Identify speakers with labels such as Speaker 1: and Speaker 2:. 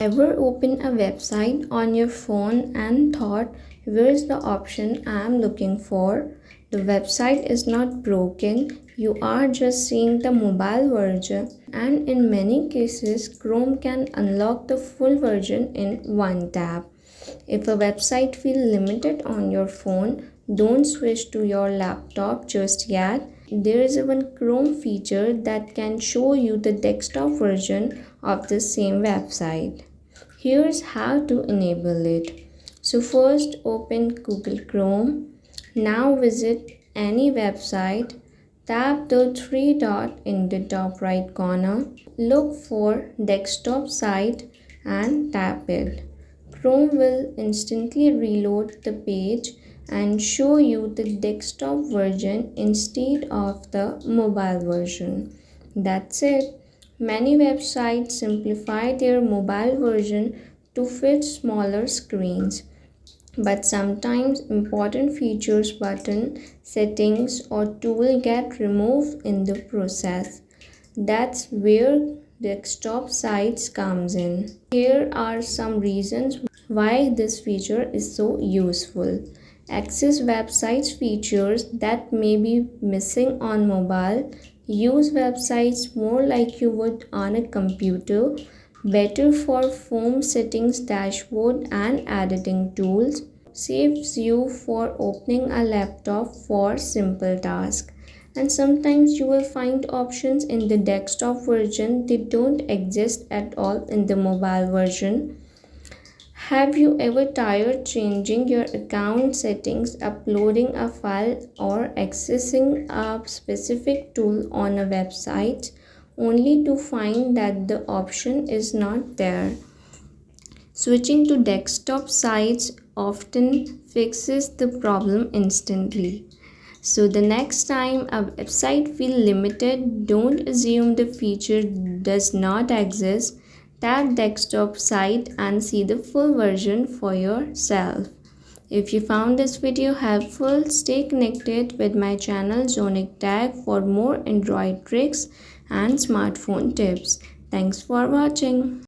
Speaker 1: Ever open a website on your phone and thought, where's the option I'm looking for? The website is not broken, you are just seeing the mobile version, and in many cases, Chrome can unlock the full version in one tap. If a website feels limited on your phone, don't switch to your laptop just yet. There is one Chrome feature that can show you the desktop version of the same website. Here's how to enable it. So first open Google Chrome. Now visit any website. Tap the three dot in the top right corner. Look for desktop site and tap it. Chrome will instantly reload the page and show you the desktop version instead of the mobile version. That's it. Many websites simplify their mobile version to fit smaller screens, but sometimes important features, button, settings, or tool get removed in the process. That's where desktop sites comes in. Here are some reasons why this feature is so useful. Access websites features that may be missing on mobile. Use websites more like you would on a computer. Better for phone settings, dashboard, and editing tools. Saves you for opening a laptop for simple tasks. And sometimes you will find options in the desktop version that don't exist at all in the mobile version. Have you ever tried changing your account settings, uploading a file, or accessing a specific tool on a website only to find that the option is not there? Switching to desktop sites often fixes the problem instantly. So the next time a website feels limited, don't assume the feature does not exist. Tap desktop site and see the full version for yourself. If you found this video helpful, stay connected with my channel Zonic Tag for more Android tricks and smartphone tips. Thanks for watching.